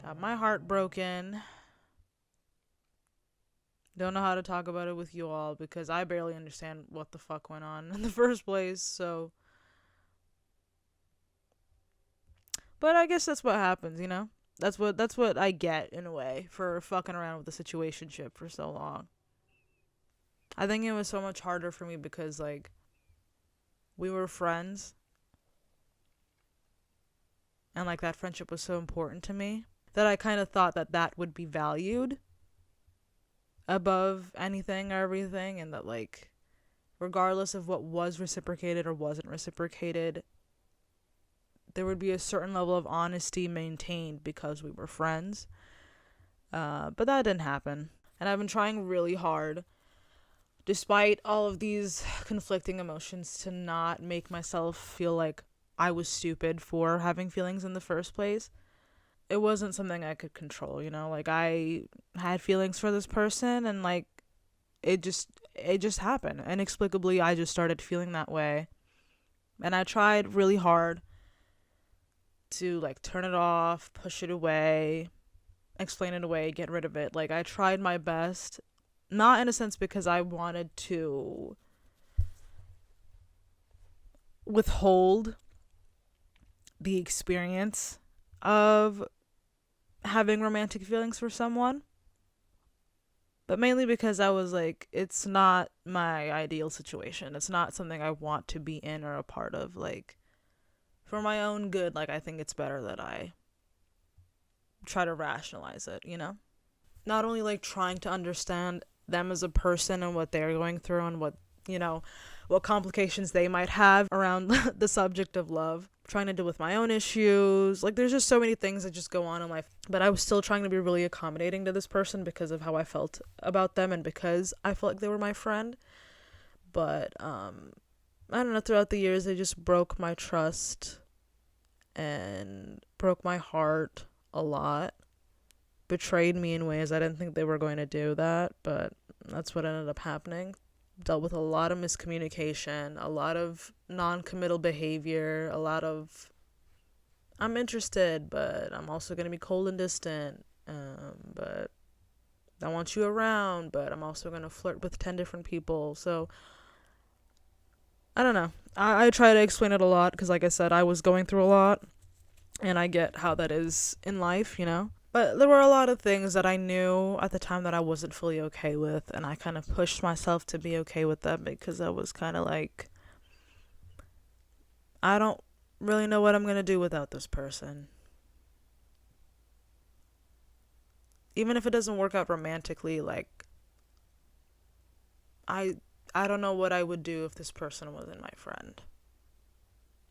Got my heart broken. Don't know how to talk about it with you all because I barely understand what the fuck went on in the first place. So, but I guess that's what happens, you know? That's what I get in a way for fucking around with the situationship for so long. I think it was so much harder for me because like we were friends and like that friendship was so important to me that I kind of thought that that would be valued above anything or everything, and that like regardless of what was reciprocated or wasn't reciprocated, there would be a certain level of honesty maintained because we were friends. But that didn't happen. And I've been trying really hard, despite all of these conflicting emotions, to not make myself feel like I was stupid for having feelings in the first place. It wasn't something I could control, you know? Like I had feelings for this person and like it just happened. Inexplicably I just started feeling that way. And I tried really hard to like turn it off, push it away, explain it away, get rid of it. Like I tried my best, not in a sense because I wanted to withhold the experience of having romantic feelings for someone, but mainly because I was like, it's not my ideal situation. It's not something I want to be in or a part of. Like, for my own good, like, I think it's better that I try to rationalize it, you know? Not only like trying to understand them as a person and what they're going through and what, you know, what complications they might have around the subject of love, trying to deal with my own issues. Like there's just so many things that just go on in life, but I was still trying to be really accommodating to this person because of how I felt about them and because I felt like they were my friend. But I don't know, throughout the years they just broke my trust and broke my heart a lot, betrayed me in ways I didn't think they were going to do that, but that's what ended up happening. Dealt with a lot of miscommunication, a lot of non-committal behavior, a lot of I'm interested, but I'm also going to be cold and distant. But I want you around, but I'm also going to flirt with 10 different people. So I don't know. I try to explain it a lot because, like I said, I was going through a lot and I get how that is in life, you know? But there were a lot of things that I knew at the time that I wasn't fully okay with, and I kind of pushed myself to be okay with them because I was kind of like, I don't really know what I'm going to do without this person. Even if it doesn't work out romantically, like, I I don't know what I would do if this person wasn't my friend.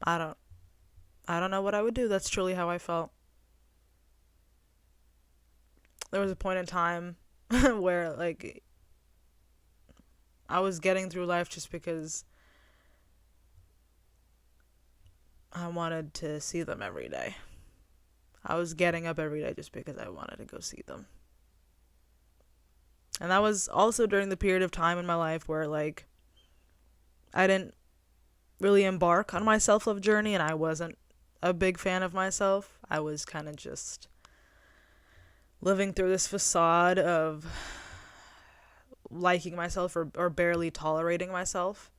I don't I don't know what I would do. That's truly how I felt. There was a point in time where like I was getting through life just because I wanted to see them every day. I was getting up every day just because I wanted to go see them. And that was also during the period of time in my life where like I didn't really embark on my self-love journey and I wasn't a big fan of myself. I was kind of just living through this facade of liking myself or barely tolerating myself,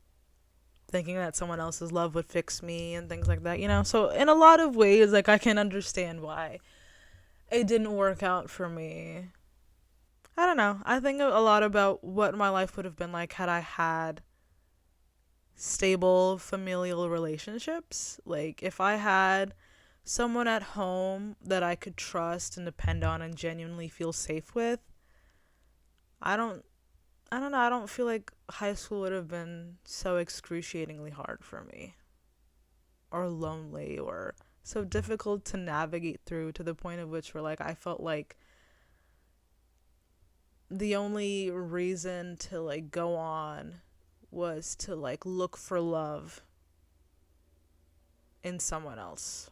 thinking that someone else's love would fix me and things like that, you know? So, in a lot of ways, like, I can understand why it didn't work out for me. I don't know. I think a lot about what my life would have been like had I had stable familial relationships. Like, if I had someone at home that I could trust and depend on and genuinely feel safe with, I don't I don't know, I don't feel like high school would have been so excruciatingly hard for me or lonely or so difficult to navigate through to the point of which where like I felt like the only reason to like go on was to like look for love in someone else.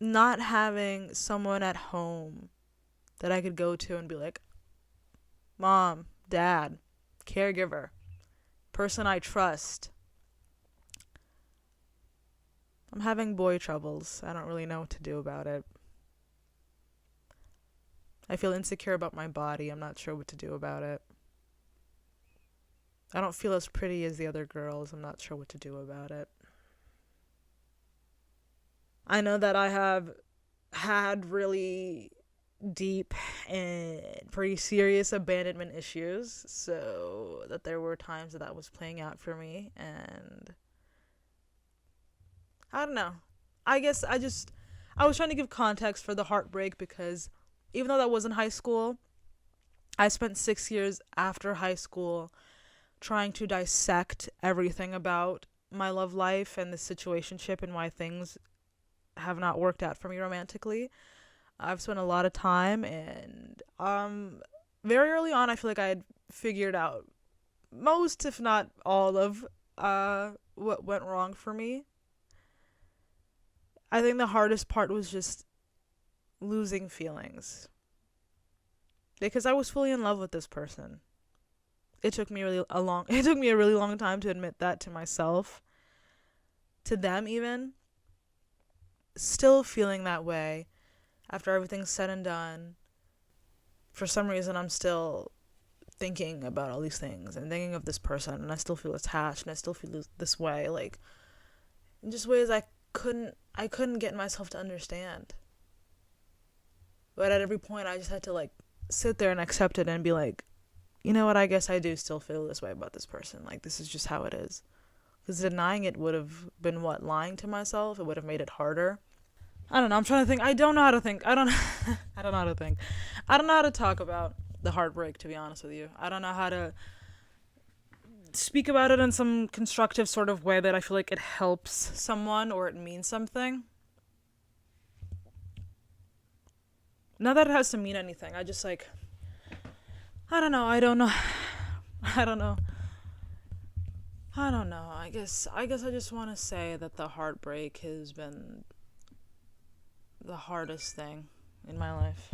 Not having someone at home that I could go to and be like, mom, dad, caregiver, person I trust. I'm having boy troubles. I don't really know what to do about it. I feel insecure about my body. I'm not sure what to do about it. I don't feel as pretty as the other girls. I'm not sure what to do about it. I know that I have had really deep and pretty serious abandonment issues, so that there were times that was playing out for me, and I don't know. I guess I was trying to give context for the heartbreak because even though that was in high school, I spent 6 years after high school trying to dissect everything about my love life and the situationship and why things have not worked out for me romantically. I've spent a lot of time, and very early on I feel like I had figured out most, if not all, of what went wrong for me. I think the hardest part was just losing feelings because I was fully in love with this person. It took me a really long time to admit that to myself, to them even. Still feeling that way after everything's said and done. For some reason I'm still thinking about all these things and thinking of this person, and I still feel attached, and I still feel this way, like in just ways I couldn't get myself to understand. But at every point I just had to like sit there and accept it and be like, you know what, I guess I do still feel this way about this person. Like, this is just how it is. Because denying it would have been what? Lying to myself? It would have made it harder. I don't know. I'm trying to think. I don't know how to think. I don't know how to think. I don't know how to talk about the heartbreak, to be honest with you. I don't know how to speak about it in some constructive sort of way that I feel like it helps someone or it means something. Not that it has to mean anything. I just like, I don't know. I don't know. I don't know. I don't know. I guess I just want to say that the heartbreak has been the hardest thing in my life.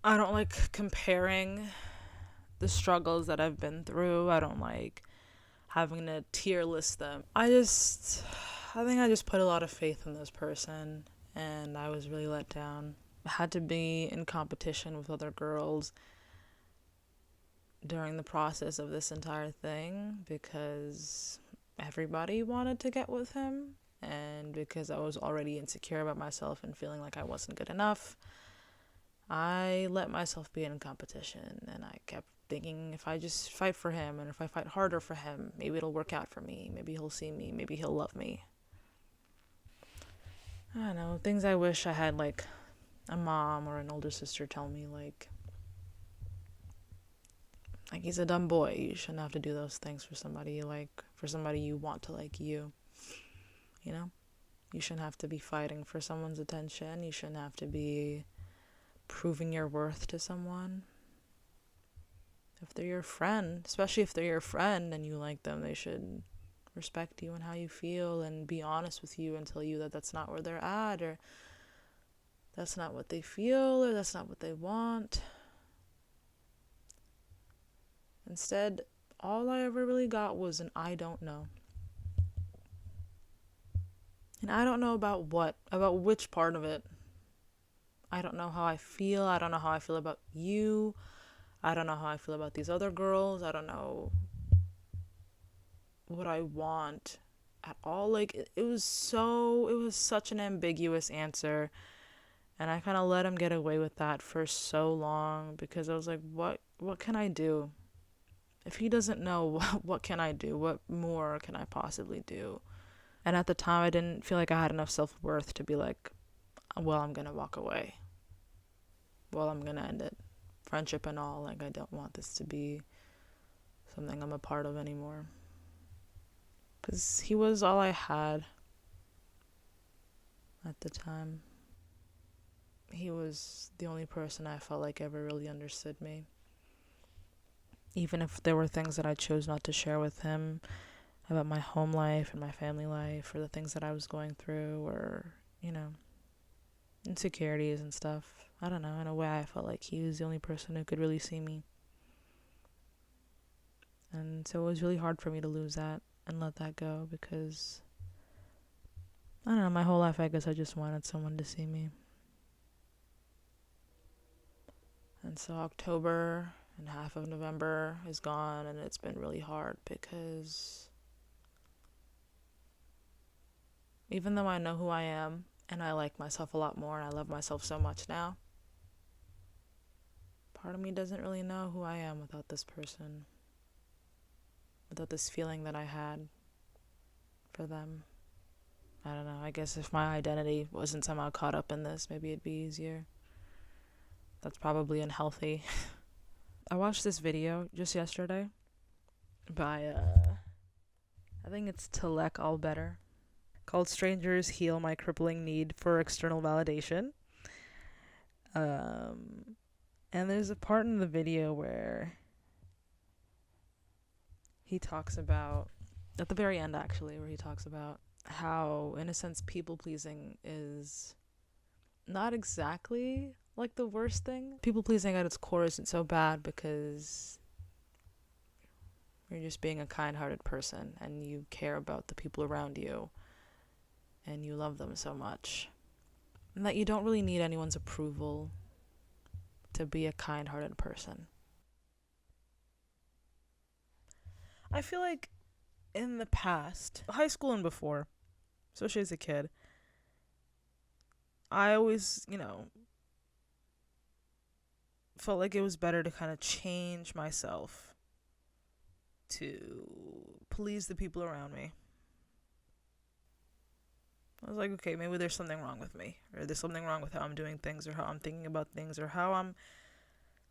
I don't like comparing the struggles that I've been through. I don't like having to tier list them. I think I just put a lot of faith in this person, and I was really let down. I had to be in competition with other girls during the process of this entire thing because everybody wanted to get with him, and because I was already insecure about myself and feeling like I wasn't good enough, I let myself be in competition, and I kept thinking if I just fight for him and if I fight harder for him, maybe it'll work out for me, maybe he'll see me, maybe he'll love me. I don't know, things I wish I had like a mom or an older sister tell me, like he's a dumb boy, you shouldn't have to do those things for somebody you like, for somebody you want to like you. You know, you shouldn't have to be fighting for someone's attention. You shouldn't have to be proving your worth to someone. If they're your friend, especially if they're your friend and you like them, they should respect you and how you feel and be honest with you and tell you that that's not where they're at, or that's not what they feel, or that's not what they want. Instead, all I ever really got was an I don't know. And I don't know about what, about which part of it. I don't know how I feel. I don't know how I feel about you. I don't know how I feel about these other girls. I don't know what I want at all. Like, it was such an ambiguous answer. And I kind of let him get away with that for so long because I was like, what can I do? If he doesn't know, what can I do? What more can I possibly do? And at the time, I didn't feel like I had enough self-worth to be like, well, I'm going to walk away. Well, I'm going to end it. Friendship and all. Like, I don't want this to be something I'm a part of anymore. Because he was all I had at the time. He was the only person I felt like ever really understood me. Even if there were things that I chose not to share with him about my home life and my family life, or the things that I was going through, or, you know, insecurities and stuff. I don't know, in a way I felt like he was the only person who could really see me. And so it was really hard for me to lose that and let that go because, I don't know, my whole life I guess I just wanted someone to see me. And so October and half of November is gone, and it's been really hard because even though I know who I am and I like myself a lot more and I love myself so much now, part of me doesn't really know who I am without this person, without this feeling that I had for them. I don't know, I guess if my identity wasn't somehow caught up in this, maybe it'd be easier. That's probably unhealthy. I watched this video just yesterday by, I think it's Talek All Better, called Strangers Heal My Crippling Need for External Validation. And there's a part in the video where he talks about, at the very end actually, where he talks about how, in a sense, people-pleasing is not exactly like the worst thing. People-pleasing at its core isn't so bad because you're just being a kind-hearted person and you care about the people around you and you love them so much. And that you don't really need anyone's approval to be a kind-hearted person. I feel like in the past, high school and before, especially as a kid, I always, felt like it was better to kind of change myself to please the people around me. I was like, okay, maybe there's something wrong with me, or there's something wrong with how I'm doing things, or how I'm thinking about things, or how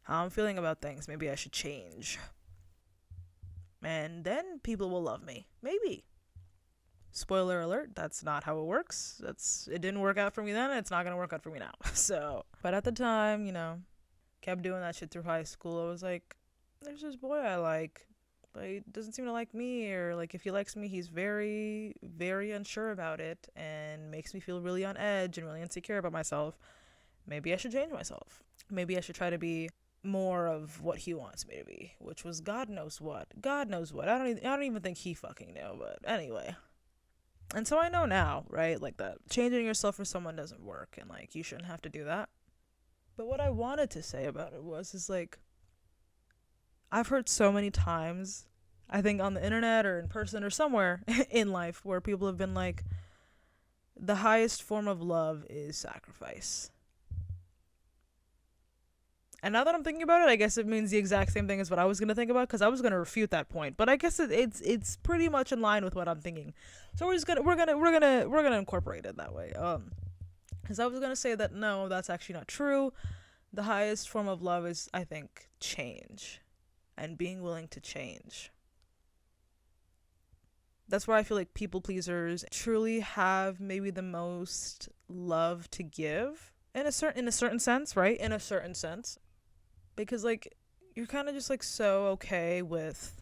I'm feeling about things. Maybe I should change. And then people will love me. Maybe. Spoiler alert, that's not how it works. It didn't work out for me then, and it's not going to work out for me now. But at the time, kept doing that shit through high school. I was like, there's this boy I like, but he doesn't seem to like me, or like if he likes me, he's very, very unsure about it and makes me feel really on edge and really insecure about myself. Maybe I should change myself. Maybe I should try to be more of what he wants me to be, which was God knows what. I don't even think he fucking knew, but anyway. And so I know now, right? Like that changing yourself for someone doesn't work, and like you shouldn't have to do that. But what I wanted to say about it is like, I've heard so many times, I think on the internet or in person or somewhere in life, where people have been like, the highest form of love is sacrifice. And now that I'm thinking about it, I guess it means the exact same thing as what I was gonna think about, because I was gonna refute that point. But I guess it's pretty much in line with what I'm thinking. So we're gonna incorporate it that way. Because I was gonna say that no, that's actually not true. The highest form of love is, I think, change, and being willing to change. That's where I feel like people pleasers truly have maybe the most love to give in a certain sense, right? In a certain sense. Because like you're kind of just like so okay with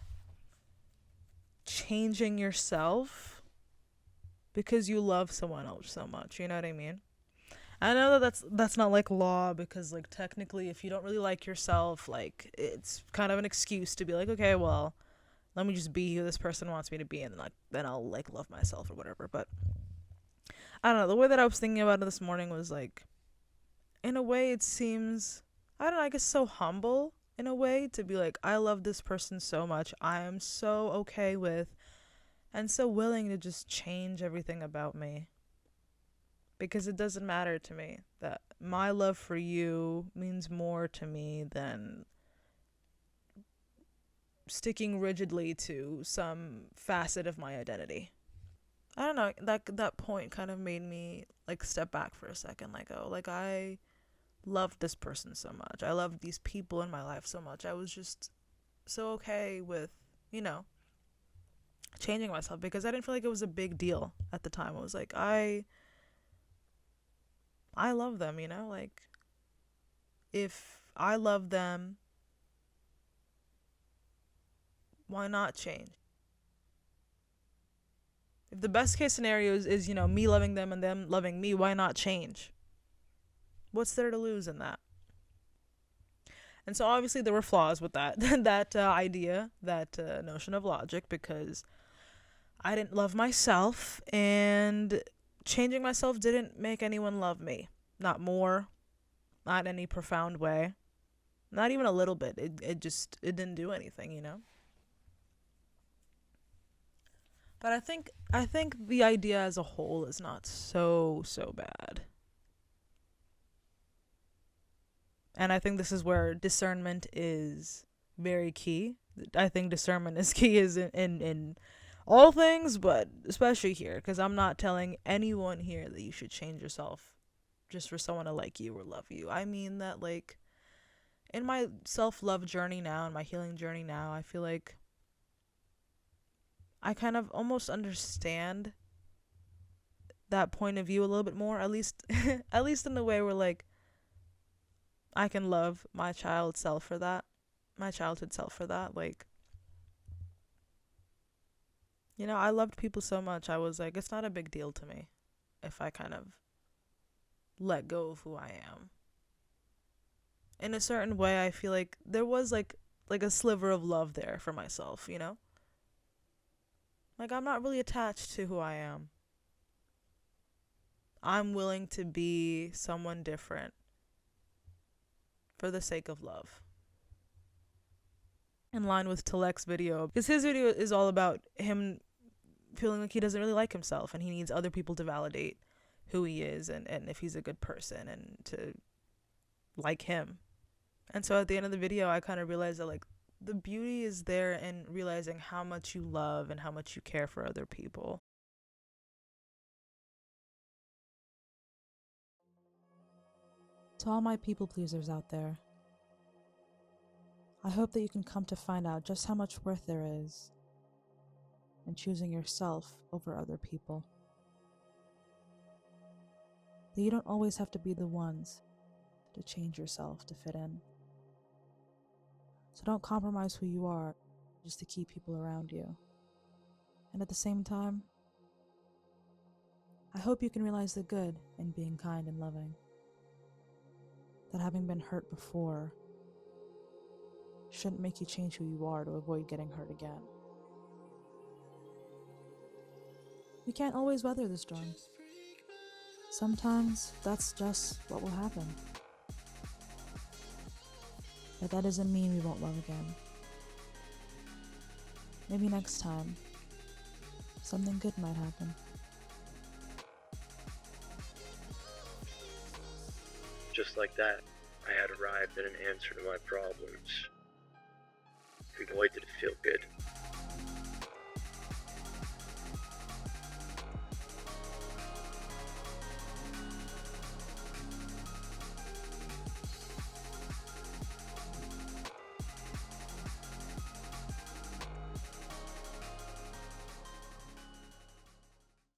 changing yourself because you love someone else so much, you know what I mean? I know that that's not like law, because like technically if you don't really like yourself, like it's kind of an excuse to be like, okay, well, let me just be who this person wants me to be, and then I'll like love myself or whatever. But I don't know, the way that I was thinking about it this morning was like, in a way it seems, I don't know, I guess so humble in a way to be like, I love this person so much. I am so okay with and so willing to just change everything about me. Because it doesn't matter to me. That my love for you means more to me than sticking rigidly to some facet of my identity. I don't know, that point kind of made me like step back for a second, like, oh, like I loved this person so much. I loved these people in my life so much. I was just so okay with, changing myself, because I didn't feel like it was a big deal at the time. I was like, I love them, like if I love them, why not change? If the best case scenario is me loving them and them loving me, why not change? What's there to lose in that? And so obviously there were flaws with that that idea, that notion of logic, because I didn't love myself, and changing myself didn't make anyone love me. Not more, not in any profound way. Not even a little bit. It didn't do anything, you know? But I think the idea as a whole is not so bad. And I think this is where discernment is very key. I think discernment is key is in all things, but especially here, because I'm not telling anyone here that you should change yourself just for someone to like you or love you. I mean that, like, in my self-love journey now, in my healing journey now, I feel like I kind of almost understand that point of view a little bit more, at least at least in the way where, like, I can love my childhood self for that. Like, you know, I loved people so much. I was like, it's not a big deal to me if I kind of let go of who I am. In a certain way, I feel like there was like a sliver of love there for myself, you know? Like, I'm not really attached to who I am. I'm willing to be someone different for the sake of love. In line with Talek's video, because his video is all about him feeling like he doesn't really like himself and he needs other people to validate who he is and if he's a good person and to like him. And so at the end of the video, I kind of realized that, like, the beauty is there in realizing how much you love and how much you care for other people. To all my people pleasers out there, I hope that you can come to find out just how much worth there is in choosing yourself over other people. That you don't always have to be the ones to change yourself to fit in. So don't compromise who you are just to keep people around you. And at the same time, I hope you can realize the good in being kind and loving. That having been hurt before shouldn't make you change who you are to avoid getting hurt again. We can't always weather the storm. Sometimes that's just what will happen. But that doesn't mean we won't love again. Maybe next time, something good might happen. Just like that, I had arrived at an answer to my problems. And boy, did it feel good.